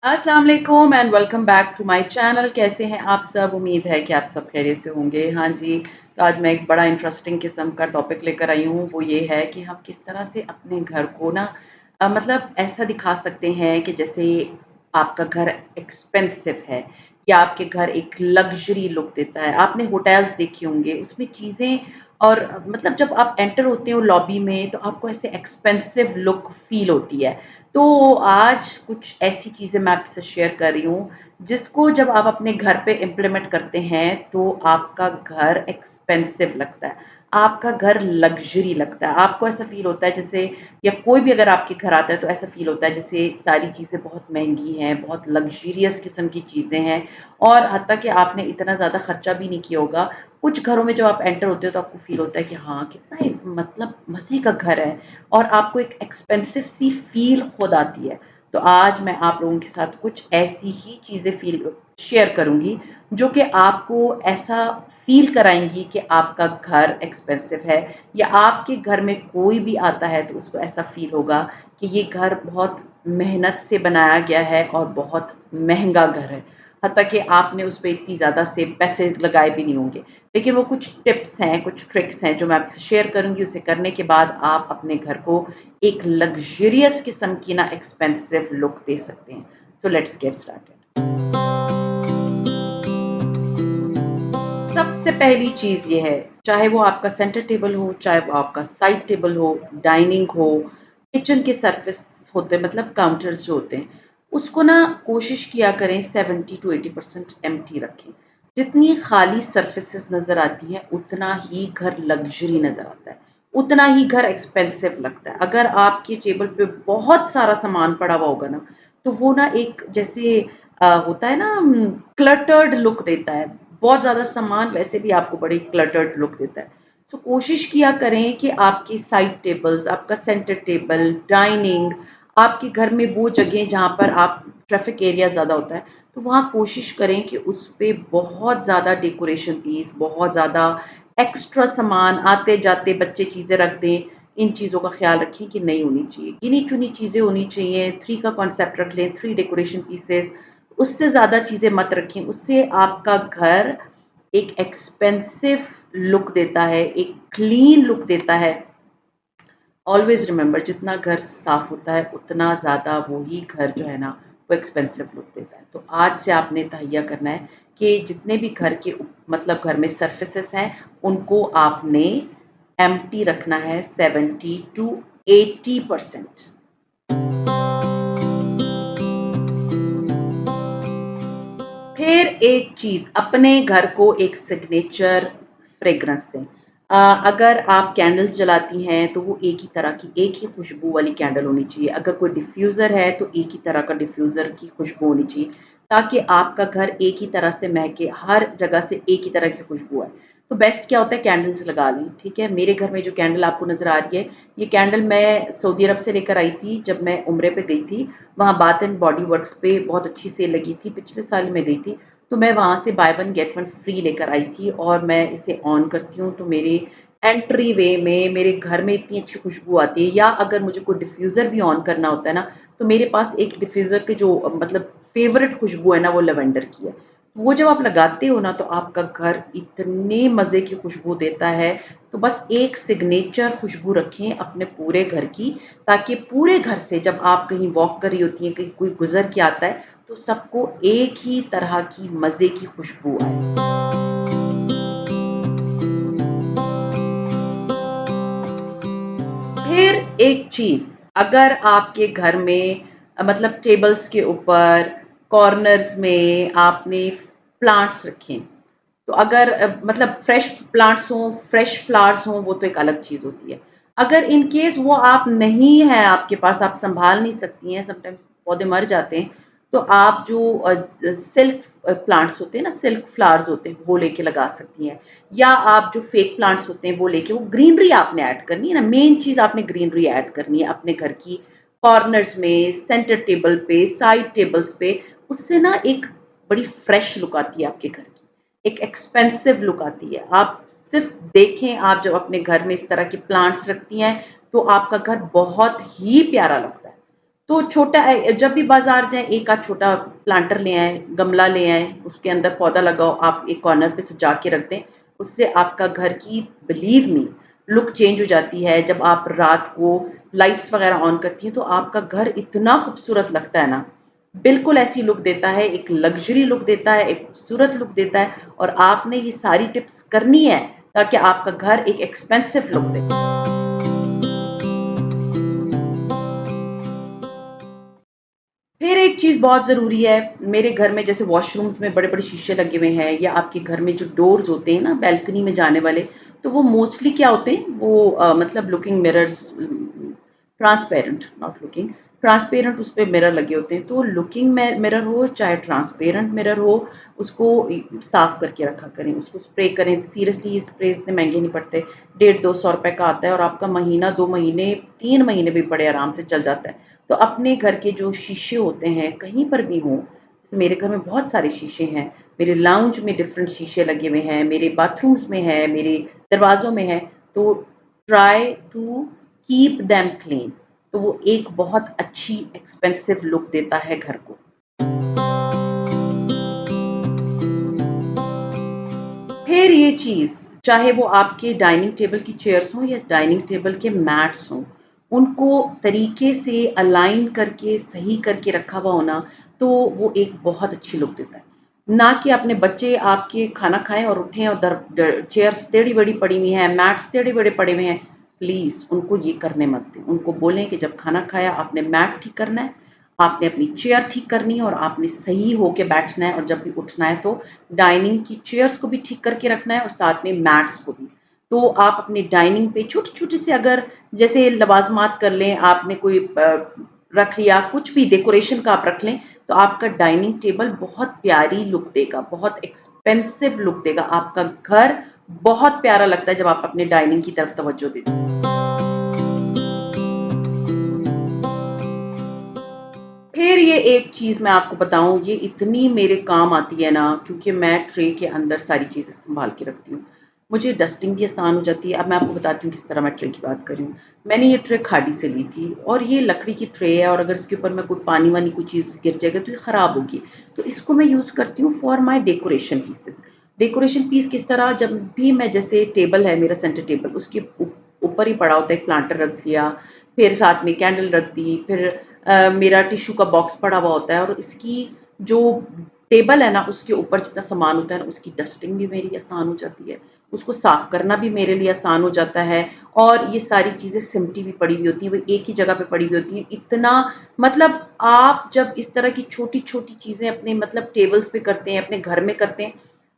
अस्सलाम वालेकुम and welcome back to my channel. कैसे हैं आप सब? उम्मीद है कि आप सब खैरियत से होंगे। हाँ जी, तो आज मैं एक बड़ा इंटरेस्टिंग किस्म का टॉपिक लेकर आई हूँ। वो ये है कि हम किस तरह से अपने घर को ना मतलब ऐसा दिखा सकते हैं कि जैसे आपका घर एक्सपेंसिव है या आपके घर एक लग्ज़री लुक देता है। आपने होटल्स देखे होंगे, उसमें चीज़ें और मतलब जब आप एंटर होते हो लॉबी में तो आपको ऐसे एक्सपेंसिव लुक फ़ील होती है। तो आज कुछ ऐसी चीज़ें मैं आपसे शेयर कर रही हूँ, जिसको जब आप अपने घर पे इम्प्लीमेंट करते हैं, तो आपका घर एक्सपेंसिव लगता है, आपका घर लग्ज़री लगता है। आपको ऐसा फ़ील होता है जैसे या कोई भी अगर आपके घर आता है, तो ऐसा फ़ील होता है जैसे सारी चीज़ें बहुत महँगी हैं, बहुत लग्ज़रियस किस्म की चीज़ें हैं और हत्ता कि आपने इतना ज़्यादा खर्चा भी नहीं किया होगा। कुछ घरों में जब आप एंटर होते हो, तो आपको फ़ील होता है कि हाँ, कितना एक मतलब मज़े का घर है। और आपको एक एक्सपेंसिव सी फ़ील खुद आती है। तो आज मैं आप लोगों के साथ कुछ ऐसी ही चीज़ें शेयर करूँगी, जो कि आपको ऐसा फ़ील कराएँगी कि आपका घर एक्सपेंसिव है या आपके घर में कोई भी आता है तो उसको ऐसा फ़ील होगा कि ये घर बहुत मेहनत से बनाया गया है और बहुत महँगा घर है। हत्ता कि आपने उस पे इतनी ज़्यादा से पैसे लगाए भी नहीं होंगे। देखिए वो कुछ टिप्स हैं, कुछ ट्रिक्स हैं जो मैं आपसे शेयर करूँगी, उसे करने के बाद आप अपने घर को एक लग्ज़रियस किस्म की ना एक्सपेंसिव लुक दे सकते हैं। So let's get started. सबसे पहली चीज़ ये है, चाहे वो आपका सेंटर टेबल हो, चाहे वो आपका साइड टेबल हो, डाइनिंग हो, किचन के सरफेस होते हैं मतलब काउंटर्स जो होते हैं, उसको ना कोशिश किया करें 70 टू 80% एम्प्टी रखें। जितनी खाली सरफेसेस नज़र आती हैं, उतना ही घर लग्ज़री नज़र आता है, उतना ही घर एक्सपेंसिव लगता है। अगर आपके टेबल पे बहुत सारा सामान पड़ा हुआ होगा ना, तो वो ना एक जैसे होता है ना क्लटर्ड लुक देता है। बहुत ज़्यादा सामान वैसे भी आपको बड़ी क्लटर्ड लुक देता है। सो कोशिश किया करें कि आपकी साइड टेबल्स, आपका सेंटर टेबल, डाइनिंग, आपके घर में वो जगह जहाँ पर आप ट्रैफ़िक एरिया ज़्यादा होता है, तो वहाँ कोशिश करें कि उस पे बहुत ज़्यादा डेकोरेशन पीस, बहुत ज़्यादा एक्स्ट्रा सामान आते-जाते बच्चे चीज़ें रख दें, इन चीज़ों का ख़्याल रखें कि नहीं होनी चाहिए। गिनी-चुनी चीज़ें होनी चाहिए, 3 का कॉन्सेप्ट रख लें, 3 डेकोरेशन पीसेस, उससे ज़्यादा चीज़ें मत रखें। उससे आपका घर एक एक्सपेंसिव लुक देता है, एक क्लीन लुक देता है। ऑलवेज़ रिमेंबर जितना घर साफ़ होता है, उतना ज़्यादा वो ही घर जो है ना, वो एक्सपेंसिव लुक देता है। तो आज से आपने तहैया करना है कि जितने भी घर के मतलब घर में सरफेसेस हैं, उनको आपने एम्प्टी रखना है 70 टू 80%। फिर एक चीज़, अपने घर को एक सिग्नेचर फ्रेग्रेंस दें। अगर आप कैंडल्स जलाती हैं, तो वो एक ही तरह की, एक ही खुशबू वाली कैंडल होनी चाहिए। अगर कोई डिफ्यूज़र है, तो एक ही तरह का डिफ्यूज़र की खुशबू होनी चाहिए, ताकि आपका घर एक ही तरह से महके, हर जगह से एक ही तरह की खुशबू आए। तो बेस्ट क्या होता है, कैंडल्स लगा लें, ठीक है? मेरे घर में जो कैंडल आपको नज़र आ रही है, ये कैंडल मैं सऊदी अरब से लेकर आई थी, जब मैं उम्रे पे गई थी। वहाँ बाथ एंड बॉडी वर्क्स पे बहुत अच्छी सेल लगी थी, पिछले साल मैं गई थी। तो मैं वहाँ से by one get one free लेकर आई थी और मैं इसे ऑन करती हूँ, तो मेरे एंट्री वे में मेरे घर में इतनी अच्छी खुशबू आती है। या अगर मुझे कोई डिफ्यूज़र भी ऑन करना होता है ना, तो मेरे पास एक डिफ्यूज़र के जो मतलब फ़ेवरेट खुशबू है ना, वो लैवेंडर की है। वो जब आप लगाते हो ना, तो आपका घर इतने मज़े की खुशबू देता है। तो बस एक सिग्नेचर खुशबू रखें अपने पूरे घर की, ताकि पूरे घर से जब आप कहीं वॉक कर रही होती हैं, कहीं कोई गुज़र के आता है, तो सबको एक ही तरह की मज़े की खुशबू आए। फिर एक चीज़, अगर आपके घर में मतलब टेबल्स के ऊपर, कॉर्नर्स में आपने प्लांट्स रखें, तो अगर मतलब फ्रेश प्लांट्स हों, फ्रेश फ्लावर्स हों, वो तो एक अलग चीज़ होती है। अगर इन केस वो आप नहीं है आपके पास, आप सँभाल नहीं सकती हैं, समटाइम्स पौधे मर जाते हैं, तो आप जो सिल्क प्लांट्स होते हैं ना, सिल्क फ्लावर्स होते हैं, वो लेके लगा सकती हैं। या आप जो फेक प्लांट्स होते हैं, वो लेके वो ग्रीनरी आपने ऐड करनी है ना, मेन चीज़ आपने ग्रीनरी ऐड करनी है अपने घर की कॉर्नर्स में, सेंटर टेबल पे, साइड टेबल्स पे। उससे ना एक बड़ी फ्रेश लुक आती है आपके घर की। एक एक्सपेंसिव लुक आती है। आप सिर्फ़ देखें, आप जब अपने घर में इस तरह के प्लांट्स रखती हैं, तो आपका घर बहुत ही प्यारा लगता है। तो छोटा जब भी बाज़ार जाएँ एक आध छोटा प्लांटर ले आएँ, गमला ले आएँ, उसके अंदर पौधा लगाओ, आप एक कॉर्नर पे सजा के रख दें। उससे आपका घर की बिलीव मी लुक चेंज हो जाती है। जब आप रात को लाइट्स वग़ैरह ऑन करती हैं, तो आपका घर इतना खूबसूरत लगता है ना, बिल्कुल ऐसी लुक देता है, एक लग्ज़री लुक देता है, एक खूबसूरत लुक देता है और आपने ये सारी टिप्स करनी है, ताकि आपका घर एक एक्सपेंसिव लुक दे। फिर एक चीज़ बहुत ज़रूरी है, मेरे घर में जैसे वॉशरूम्स में बड़े-बड़े शीशे लगे हुए हैं या आपके घर में जो डोर्स होते हैं ना बालकनी में जाने वाले, तो वो मोस्टली क्या होते हैं, वो मतलब looking mirrors transparent not looking, transparent उसपे मिरर लगे होते हैं। तो लुकिंग मिरर हो चाहे ट्रांसपेरेंट मिरर हो, उसको साफ़ करके रखा करें, उसको स्प्रे करें। सीरियसली ये स्प्रे इतने महँगे नहीं पड़ते, 150-200 रुपए का आता है और आपका महीना, 2 महीने, 3 महीने भी बड़े आराम से चल जाता है। तो अपने घर के जो शीशे होते हैं कहीं पर भी हों, जैसे मेरे घर में बहुत सारे शीशे हैं, मेरे लाउंज में डिफरेंट शीशे लगे हुए हैं, मेरे बाथरूम्स में है, मेरे दरवाज़ों में है, तो try to keep them clean. तो वो एक बहुत अच्छी एक्सपेंसिव लुक देता है घर को। फिर ये चीज़, चाहे वो आपके डाइनिंग टेबल की चेयर्स हों या डाइनिंग टेबल के मैट्स हों, उनको तरीके से अलाइन करके, सही करके रखा हुआ होना, तो वो एक बहुत अच्छी लुक देता है। ना कि अपने बच्चे आपके खाना खाएँ और उठें और दर ड चेयर्स टेढ़ी-मेढ़ी पड़ी हुई हैं, मैट्स टेढ़े-मेढ़े पड़े हुए हैं। प्लीज़ उनको ये करने मत दें। उनको बोलें कि जब खाना खाया आपने मैट ठीक करना है, आपने अपनी चेयर ठीक करनी है और आपने सही होके बैठना है और जब भी उठना है तो डाइनिंग की चेयर्स को भी ठीक करके रखना है और साथ में मैट्स को भी। तो आप अपने डाइनिंग पे छोटे-छोटे से अगर जैसे लवाज़मात कर लें, आपने कोई रख लिया, कुछ भी डेकोरेशन का आप रख लें, तो आपका डाइनिंग टेबल बहुत प्यारी लुक देगा, बहुत एक्सपेंसिव लुक देगा। आपका घर बहुत प्यारा लगता है जब आप अपने डाइनिंग की तरफ तवज्जो देते हैं। फिर ये एक चीज़ मैं आपको बताऊँ, ये इतनी मेरे काम आती है ना, क्योंकि मैं ट्रे के अंदर सारी चीज़ें सँभाल के रखती हूँ। मुझे डस्टिंग भी आसान हो जाती है। अब मैं आपको बताती हूँ किस तरह मैं ट्रे की बात कर रही हूँ। मैंने ये ट्रे खादी से ली थी और ये लकड़ी की ट्रे है और अगर इसके ऊपर मैं कोई पानी-वानी कोई चीज़ गिर जाएगा तो ये ख़राब होगी। तो इसको मैं यूज़ करती हूँ for my decoration pieces. Decoration piece किस तरह, जब भी मैं जैसे टेबल है मेरा सेंटर टेबल, उसके ऊपर ही पड़ा होता है एक प्लांटर रख दिया, फिर साथ में कैंडल रख दी, फिर मेरा टिश्यू का बॉक्स पड़ा हुआ होता है और इसकी जो टेबल है ना, उसके ऊपर जितना सामान होता है ना, उसकी डस्टिंग भी मेरी आसान हो जाती है। उसको साफ़ करना भी मेरे लिए आसान हो जाता है और ये सारी चीज़ें सिमटी भी पड़ी हुई होती हैं, वो एक ही जगह पे पड़ी हुई होती हैं। इतना मतलब आप जब इस तरह की छोटी-छोटी चीज़ें अपने मतलब टेबल्स पे करते हैं, अपने घर में करते हैं,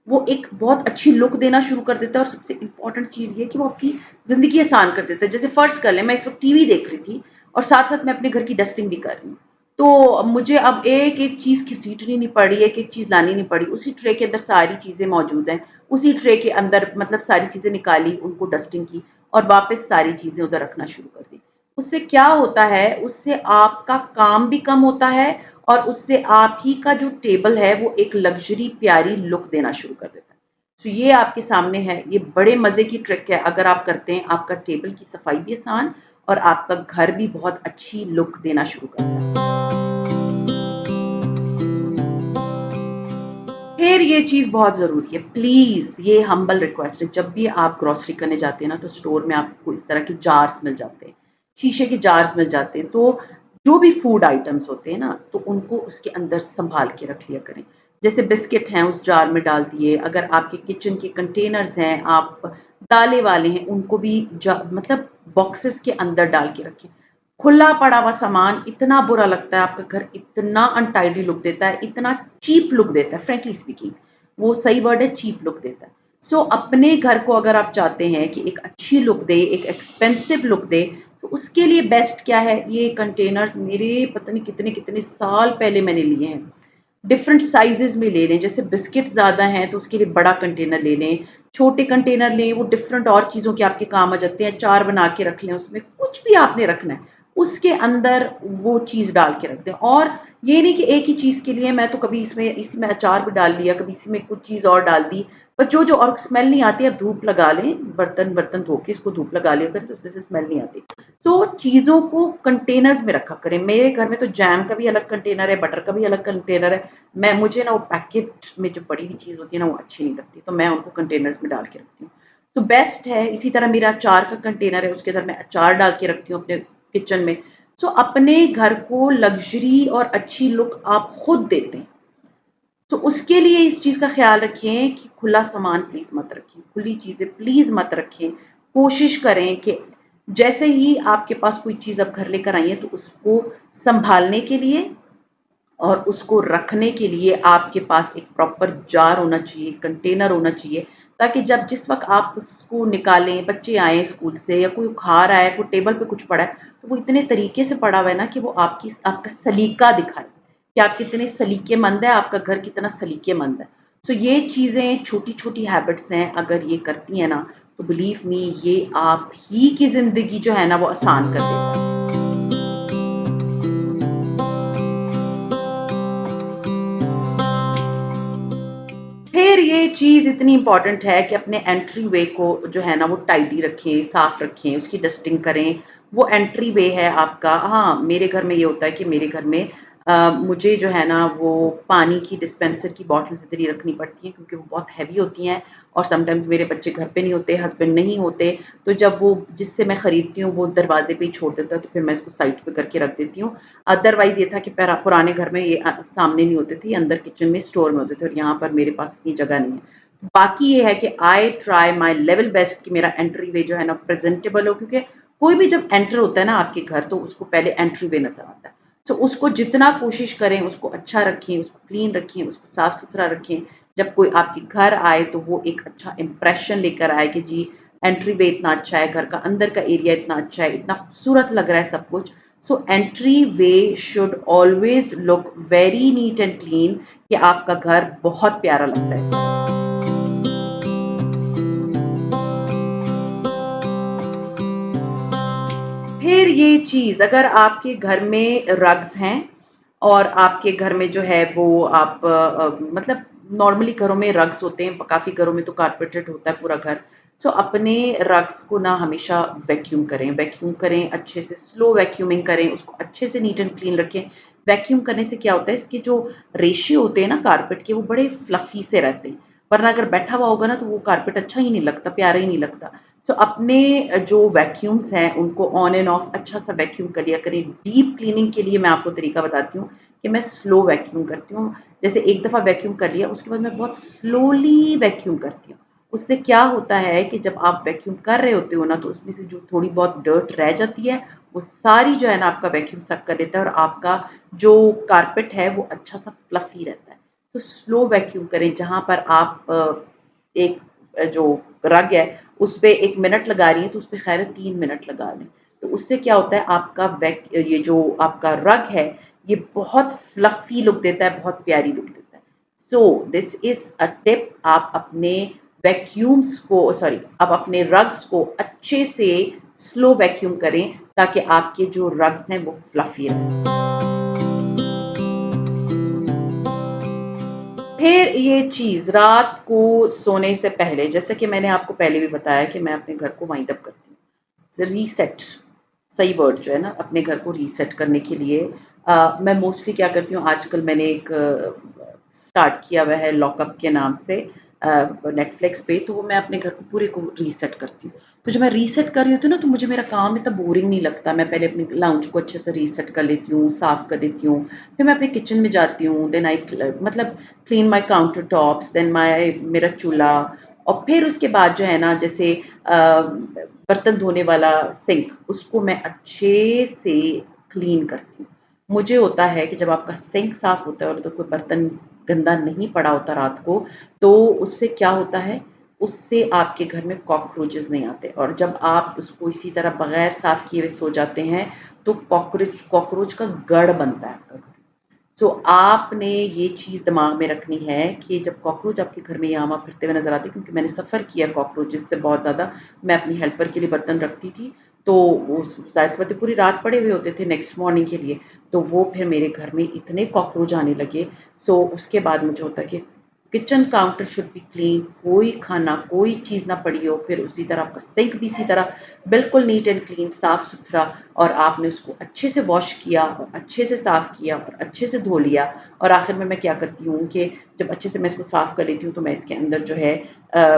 वो एक बहुत अच्छी लुक देना शुरू कर देता है और सबसे इम्पोर्टेंट चीज़ ये है कि वो आपकी ज़िंदगी आसान कर देता है। जैसे फ़र्ज़ कर लें मैं इस वक़्त टीवी देख रही थी और साथ-साथ मैं अपने घर की डस्टिंग भी कर रही हूँ। तो मुझे अब एक-एक चीज़ घसीटनी नहीं पड़ी, एक-एक चीज़ लानी नहीं पड़ी, उसी ट्रे के अंदर सारी चीज़ें मौजूद हैं। उसी ट्रे के अंदर मतलब सारी चीज़ें निकाली, उनको डस्टिंग की और वापस सारी चीज़ें उधर रखना शुरू कर दी। उससे क्या होता है, उससे आपका काम भी कम होता है और उससे आप ही का जो टेबल है, वो एक लग्ज़री प्यारी लुक देना शुरू कर देता है। तो ये आपके सामने है, ये बड़े मज़े की ट्रिक है, अगर आप करते हैं, आपका टेबल की सफाई भी आसान और आपका घर भी बहुत अच्छी लुक देना शुरू करता है। फिर ये चीज़ बहुत ज़रूरी है, प्लीज़ ये हम्बल रिक्वेस्ट है, जब भी आप ग्रोसरी करने जाते हैं ना, तो स्टोर में आपको इस तरह के जार्स मिल जाते हैं, शीशे के जार्स मिल जाते हैं, तो जो भी फूड आइटम्स होते हैं ना, तो उनको उसके अंदर सँभाल के रख लिया करें। जैसे बिस्किट हैं, उस जार में डाल दिए, अगर आपके किचन के कंटेनर्स हैं, आप दालें वाले हैं, उनको भी मतलब बॉक्सेस के अंदर डाल के रखें। खुला पड़ा हुआ सामान इतना बुरा लगता है, आपका घर इतना अनटाइडी लुक देता है, इतना चीप लुक देता है, फ्रैंकली स्पीकिंग, वो सही वर्ड है, चीप लुक देता है। सो अपने घर को अगर आप चाहते हैं कि एक अच्छी लुक दे, एक एक्सपेंसिव लुक दे, तो उसके लिए बेस्ट क्या है, ये कंटेनर्स मेरे पता नहीं कितने-कितने साल पहले मैंने लिए हैं। डिफरेंट साइज़ेज़ में ले लें, जैसे बिस्किट ज़्यादा हैं तो उसके लिए बड़ा कंटेनर ले लें, छोटे कंटेनर लें, वो डिफरेंट और चीज़ों के आपके काम आ जाते हैं, अचार बना के रख लें उसमें, कुछ भी आपने रखना है, उसके अंदर वो चीज़ डाल के रख दें। और ये नहीं कि एक ही चीज़ के लिए मैं तो कभी इसमें इसी में अचार भी डाल लिया, कभी इसी में कुछ चीज़ और डाल दी, पर जो और स्मेल नहीं आती, आप धूप लगा लें, बर्तन धो के इसको धूप लगा लिया करें तो उसमें से स्मेल नहीं आती। तो चीज़ों को कंटेनर्स में रखा करें। मेरे घर में तो जैम का भी अलग कंटेनर है, बटर का भी अलग कंटेनर है। मुझे ना वो पैकेट में जो पड़ी हुई चीज़ होती है ना, वो अच्छी नहीं लगती, तो मैं उनको कंटेनर्स में डाल के रखती हूँ। तो बेस्ट है। इसी तरह मेरा अचार का कंटेनर है, उसके अंदर मैं अचार डाल के रखती हूँ अपने किचन में। सो अपने घर को लग्जरी और अच्छी लुक आप खुद देते हैं। तो उसके लिए इस चीज़ का ख़्याल रखें कि खुला सामान प्लीज़ मत रखें, खुली चीज़ें प्लीज़ मत रखें। कोशिश करें कि जैसे ही आपके पास कोई चीज़ आप घर लेकर आई हैं, तो उसको सँभालने के लिए और उसको रखने के लिए आपके पास एक प्रॉपर जार होना चाहिए, कंटेनर होना चाहिए, ताकि जब जिस वक़्त आप उसको निकालें, बच्चे आएँ स्कूल से या कोई खा रहा है, कोई टेबल पे कुछ पड़ा है, तो वो इतने तरीके से पड़ा हुआ है ना कि वो आपका सलीका दिखाए कि आप कितने सलीकेमंद हैं, आपका घर कितना सलीकेमंद है। सो ये चीज़ें छोटी-छोटी हैबिट्स हैं, अगर ये करती हैं ना, तो बिलीव मी ये आप ही की ज़िंदगी जो है ना, वो आसान कर देता है। फिर ये चीज़ इतनी इम्पोर्टेंट है कि अपने एंट्री वे को जो है ना वो टाइडी रखें, साफ रखें, उसकी डस्टिंग करें। वो एंट्री वे है आपका। हाँ, मेरे घर में ये होता है कि मेरे घर में मुझे जो है ना वो पानी की डिस्पेंसर की बॉटल्स इतनी रखनी पड़ती हैं क्योंकि वो बहुत हेवी होती हैं और समटाइम्स मेरे बच्चे घर पे नहीं होते, हस्बैंड नहीं होते, तो जब वो जिससे मैं खरीदती हूँ वो दरवाज़े पे ही छोड़ देता है, तो फिर मैं इसको साइड पे करके रख देती हूँ। अदरवाइज़ ये था कि पुराने घर में ये सामने नहीं होते थे, अंदर किचन में स्टोर में होते थे और यहाँ पर मेरे पास इतनी जगह नहीं है। बाकी ये है कि I try my level best कि मेरा एंट्री वे जो है ना प्रेज़ेंटेबल हो, क्योंकि कोई भी जब एंटर होता है ना आपके घर तो उसको पहले एंट्री वे नज़र आता है। तो उसको जितना कोशिश करें उसको अच्छा रखें, उसको क्लीन रखें, उसको साफ-सुथरा रखें। जब कोई आपके घर आए तो वो एक अच्छा इंप्रेशन लेकर आए कि जी एंट्री वे इतना अच्छा है, घर का अंदर का एरिया इतना अच्छा है, इतना खूबसूरत लग रहा है सब कुछ। So entry way should always look very neat and clean कि आपका घर बहुत प्यारा लगता है इस तरह। फिर ये चीज़ अगर आपके घर में रग्स हैं और आपके घर में जो है वो मतलब नॉर्मली घरों में रग्स होते हैं, काफ़ी घरों में तो कारपेटेड होता है पूरा घर। सो अपने रग्स को ना हमेशा वैक्यूम करें, अच्छे से स्लो वैक्यूमिंग करें, उसको अच्छे से नीट एंड क्लीन रखें। वैक्यूम करने से क्या होता है, इसके जो रेशे होते हैं ना कारपेट के, वो बड़े फ्लफ़ी से रहते हैं, वरना अगर बैठा हुआ होगा ना तो वो कारपेट अच्छा ही नहीं लगता, प्यारा ही नहीं लगता। सो अपने जो वैक्यूम्स हैं उनको ऑन एंड ऑफ अच्छा सा वैक्यूम कर लिया करें। डीप क्लीनिंग के लिए मैं आपको तरीका बताती हूँ कि मैं स्लो वैक्यूम करती हूँ। जैसे एक दफ़ा वैक्यूम कर लिया उसके बाद मैं बहुत स्लोली वैक्यूम करती हूँ। उससे क्या होता है कि जब आप वैक्यूम कर रहे होते हो ना तो उसमें से जो थोड़ी बहुत डर्ट रह जाती है वो सारी जो है ना आपका वैक्यूम सक कर लेता है और आपका जो कारपेट है वो अच्छा सा फ्लफी रहता है। तो स्लो वैक्यूम करें। जहाँ पर आप एक जो रग है उस पे 1 मिनट लगा रही हैं तो उस पे ख़ैर 3 मिनट लगा लें। तो उससे क्या होता है आपका ये जो आपका रग है ये बहुत फ्लफ़ी लुक देता है, बहुत प्यारी लुक देता है। So this is a tip. आप अपने आप अपने रग्स को अच्छे से स्लो वैक्यूम करें ताकि आपके जो रग्स हैं वो फ्लफ़ी रहें। फिर ये चीज़ रात को सोने से पहले, जैसे कि मैंने आपको पहले भी बताया कि मैं अपने घर को वाइंड अप करती हूँ। रीसेट सही वर्ड जो है ना अपने घर को रीसेट करने के लिए मैं मोस्टली क्या करती हूँ, आजकल मैंने एक स्टार्ट किया हुआ है लॉकअप के नाम से नेटफ्लिक्स पे, तो वो मैं अपने घर को पूरे को रीसेट करती हूँ। तो जब मैं रीसेट कर रही होती हूँ ना तो मुझे मेरा काम इतना बोरिंग नहीं लगता। मैं पहले अपने लाउंज को अच्छे से रीसेट कर लेती हूँ, साफ कर देती हूँ, फिर मैं अपने किचन में जाती हूँ, देन आई मतलब clean my counter tops, then my मेरा चूल्हा, और फिर उसके बाद जो है ना जैसे बर्तन धोने वाला सिंक उसको मैं अच्छे से क्लीन करती हूँ। मुझे होता है कि जब आपका सिंक साफ होता है और तो कोई बर्तन गंदा नहीं पड़ा होता रात को, तो उससे क्या होता है, उससे आपके घर में कॉकरोचेज़ नहीं आते, और जब आप उसको इसी तरह बगैर साफ किए हुए सो जाते हैं, तो कॉकरोच का गढ़ बनता है आपका घर। सो आपने ये चीज़ दिमाग में रखनी है कि जब कॉकरोच आपके घर में यहाँ-वहाँ फिरते हुए नज़र आते हैं, क्योंकि मैंने सफ़र किया कॉकरोचेज़ से बहुत ज़्यादा। मैं अपनी हेल्पर के लिए बर्तन रखती थी, तो वो ज़ाहिर-सी बात है पूरी रात पड़े हुए होते थे नेक्स्ट मॉर्निंग के लिए, तो वो फिर मेरे घर में इतने कॉकरोच आने लगे। सो उसके बाद मुझे होता है कि kitchen counter should be clean, कोई खाना, कोई चीज़ ना पड़ी हो, फिर उसी तरह आपका सिंक भी इसी तरह बिल्कुल नीट एंड क्लीन, साफ-सुथरा और आपने उसको अच्छे से वॉश किया और अच्छे से साफ किया और अच्छे से धो लिया और आखिर में मैं क्या करती हूँ कि जब अच्छे से मैं इसको साफ कर लेती हूँ, तो मैं इसके अंदर जो है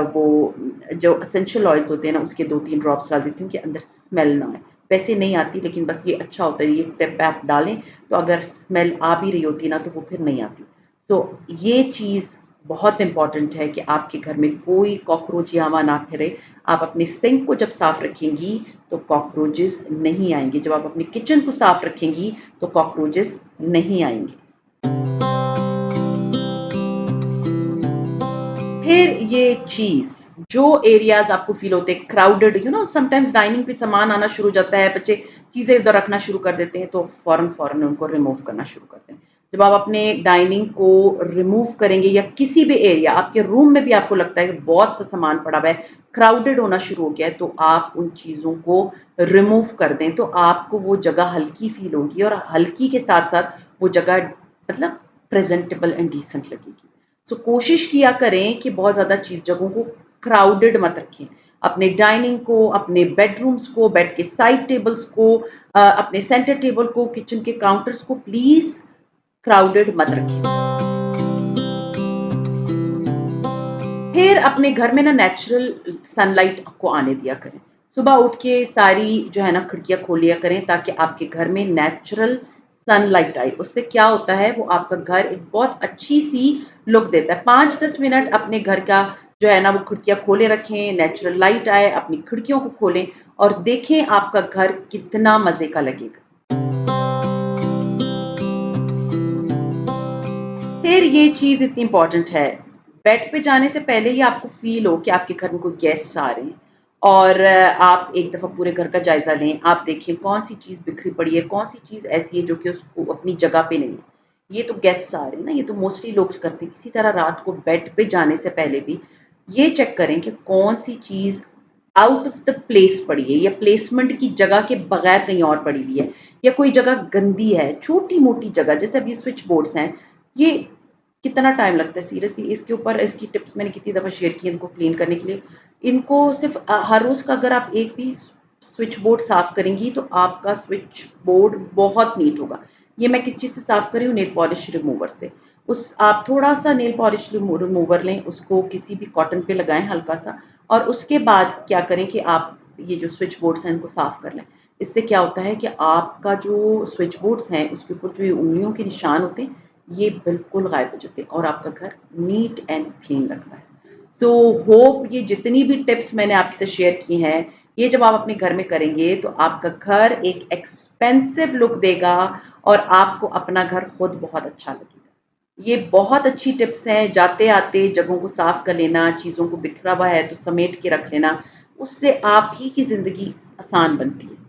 वो जो एसेंशियल ऑयल्स होते हैं ना, उसके 2-3 ड्रॉप्स डाल देती हूँ कि अंदर स्मेल ना आए। वैसे नहीं आती, लेकिन बस ये अच्छा होता है, ये टिप आप डालें, तो अगर स्मेल आ भी रही होती है ना, तो वो फिर नहीं आती। तो ये चीज़ बहुत इम्पोर्टेंट है कि आपके घर में कोई कॉकरोच या हवा ना फिरे। आप अपने सिंक को जब साफ रखेंगी, तो कॉकरोचेस नहीं आएँगे। जब आप अपने किचन को साफ रखेंगी, तो कॉकरोचेस नहीं आएँगे। फिर ये चीज़, जो एरियाज़ आपको फ़ील होते हैं क्राउडेड, समटाइम्स डाइनिंग पे सामान आना शुरू हो जाता है, बच्चे चीज़ें इधर रखना शुरू कर देते हैं, तो फ़ौरन-फ़ौरन उनको रिमूव करना शुरू कर दें। जब आप अपने डाइनिंग को रिमूव करेंगे या किसी भी एरिया, आपके रूम में भी आपको लगता है कि बहुत सा सामान पड़ा हुआ है, क्राउडेड होना शुरू हो गया है, तो आप उन चीज़ों को रिमूव कर दें, तो आपको वो जगह हल्की फ़ील होगी और हल्की के साथ-साथ वो जगह मतलब प्रेज़ेंटेबल एंड डिसेंट लगेगी। सो कोशिश किया करें कि बहुत ज़्यादा चीज़ जगहों को क्राउडेड मत रखें। अपने डाइनिंग को, अपने बेडरूम्स को, बेड के साइड टेबल्स को, अपने सेंटर टेबल को, किचन के काउंटर्स को प्लीज़ क्राउडेड मत रखें। फिर अपने घर में ना नेचुरल सनलाइट को आने दिया करें। सुबह उठ के सारी जो है ना खिड़कियाँ खोल लिया करें, ताकि आपके घर में नेचुरल सनलाइट आए। उससे क्या होता है, वो आपका घर एक बहुत अच्छी-सी लुक देता है। 5-10 मिनट अपने घर का जो है ना वो खिड़कियाँ खोले रखें, नेचुरल लाइट आए, अपनी खिड़कियों को खोलें और देखें आपका घर कितना मज़े का लगेगा। फिर ये चीज़ इतनी इम्पोर्टेंट है, बेड पे जाने से पहले ही आपको फ़ील हो कि आपके घर में कोई गेस्ट्स आ रहे हैं और आप एक दफ़ा पूरे घर का जायज़ा लें। आप देखें कौन-सी चीज़ बिखरी पड़ी है, कौन-सी चीज़ ऐसी है जो कि उसको अपनी जगह पे नहीं है। ये तो गेस्ट्स आ रहे हैं ना, ये तो मोस्टली लोग करते हैं। इसी तरह रात को बेड पे जाने से पहले भी ये चेक करें कि कौन-सी चीज़ आउट ऑफ द प्लेस पड़ी है या प्लेसमेंट की जगह के बगैर कहीं और पड़ी हुई है या कोई जगह गंदी है, छोटी-मोटी जगह जैसे अभी स्विच बोर्ड्स हैं, ये कितना टाइम लगता है सीरियसली इसके ऊपर इसकी टिप्स मैंने कितनी दफ़ा शेयर की इनको क्लीन करने के लिए। इनको सिर्फ़ हर रोज़ का अगर आप एक भी स्विच बोर्ड साफ़ करेंगी तो आपका स्विच बोर्ड बहुत नीट होगा। ये मैं किस चीज़ से साफ़ कर रही हूँ? नेल पॉलिश रिमूवर से। उस आप थोड़ा-सा नेल पॉलिश रिमूवर लें, उसको किसी भी कॉटन पे लगाएँ हल्का-सा और उसके बाद क्या करें कि आप ये जो स्विच बोर्ड्स हैं इनको साफ़ कर लें। इससे क्या होता है कि आपका जो स्विच बोर्ड्स हैं उसके ऊपर जो ये उँगलियों के निशान होते हैं, ये बिल्कुल गायब हो जाते हैं और आपका घर नीट एंड क्लीन लगता है। सो होप ये जितनी भी टिप्स मैंने आपसे शेयर की हैं, ये जब आप अपने घर में करेंगे तो आपका घर एक एक्सपेंसिव लुक देगा और आपको अपना घर खुद बहुत अच्छा लगेगा। ये बहुत अच्छी टिप्स हैं, जाते-आते जगहों को साफ कर लेना, चीज़ों को बिखरा हुआ है तो समेट के रख लेना, उससे आप ही की ज़िंदगी आसान बनती है।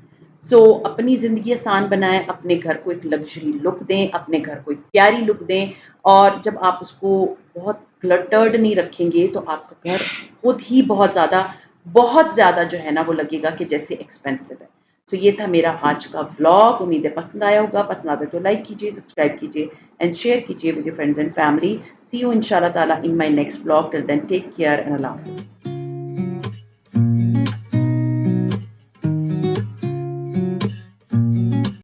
सो अपनी ज़िंदगी आसान बनाएँ, अपने घर को एक लग्ज़री लुक दें, अपने घर को एक प्यारी लुक दें और जब आप उसको बहुत क्लटर्ड नहीं रखेंगे, तो आपका घर खुद ही बहुत ज़्यादा जो है ना, वो लगेगा कि जैसे एक्सपेंसिव है। सो ये था मेरा आज का व्लॉग, उम्मीद है पसंद आया होगा, पसंद आता है तो लाइक कीजिए, सब्सक्राइब कीजिए एंड शेयर कीजिए with your friends and family. See you इंशाल्लाह ताला in my next vlog, till then take care and अल्लाह हाफ़िज़।